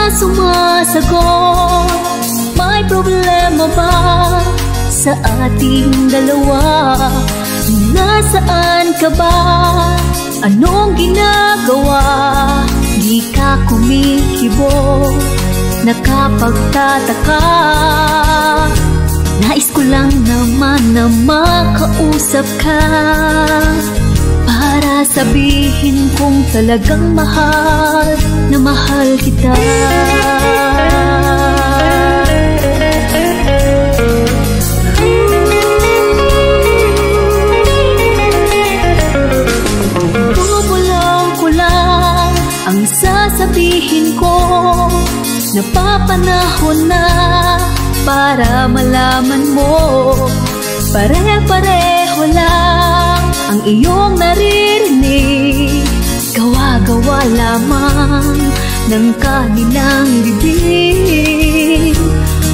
na sumasagot. May problema ba sa ating dalawa? Nasaan ka ba? Anong ginagawa? Di ka kumikibo, nakapagtataka. Nais ko lang naman na makausap ka, para sabihin kong talagang mahal na mahal kita. Bubulong ko lang ang sasabihin ko, napapanahon na para malaman mo. Pare-pareho lang ang iyong naririnig, gawa-gawa lamang ng kanilang bibig.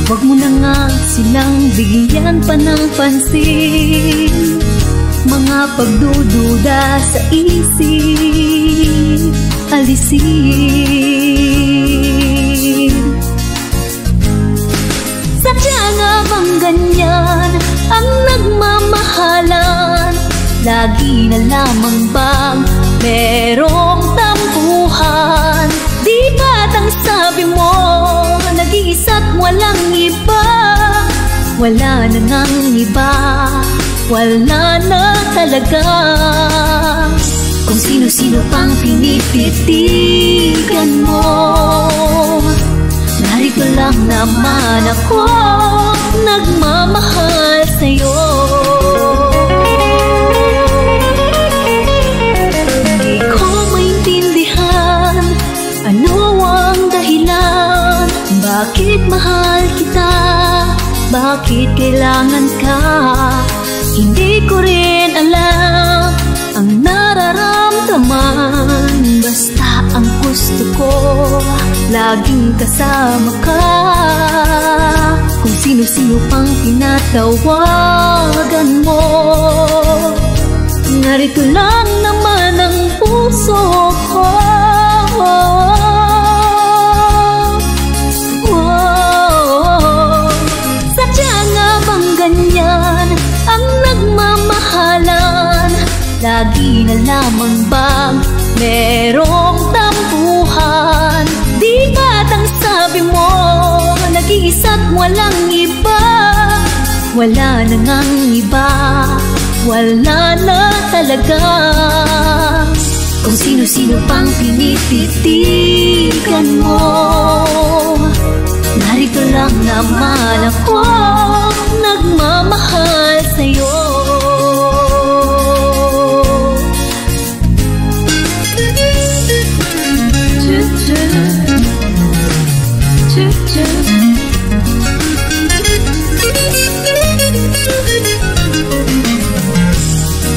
Huwag mo na nga silang bigyan pa ng pansin, mga pagdududa sa isip, alisin. Sadya nga bang ganyan ang nagmamahalan? Lagi na lamang bang merong tampuhan? Di ba't ang sabi mo, nag-iisa't walang iba? Wala na ngang iba, wala na talaga. Kung sino-sino pang pinipitigan mo, narito lang naman ako, nagmamahal sa'yo. Hindi ko maintindihan ano ang dahilan, bakit mahal kita, bakit kailangan ka. Hindi ko rin alam ang nararamdaman, basta ang gusto ko laging kasama ka. Kung sino-sino pang tinatawagan mo, narito lang naman ang puso ko. Sadya nga bang ganyan ang nagmamahalan? Lagi na lamang bang merong tampuhan? Di ba't ang sabi mo, nag-iisa't walang iba? Wala na ngang iba, wala na talaga. Kung sino-sino pang pinipitigan mo, narito lang naman ako, nagmamahal sa'yo.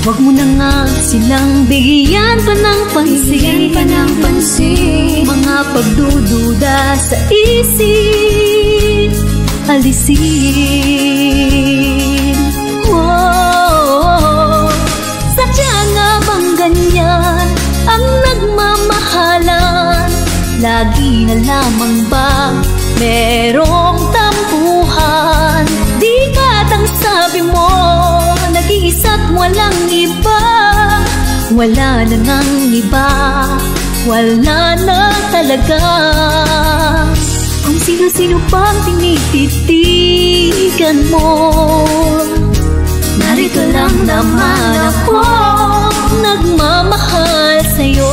Huwag mo na nga silang bigyan pa ng pansin, mga pagdududa sa isip, alisin. Sadya nga bang ganyan ang nagmamahalan? Lagi na lamang bang merong tampuhan? Di ba't ang sabi mo, nag-iisa't walang iba? Wala na ngang iba, wala na talaga. Kung sino-sino pang tinititigan mo, narito lang naman ako, nagmamahal sa'yo.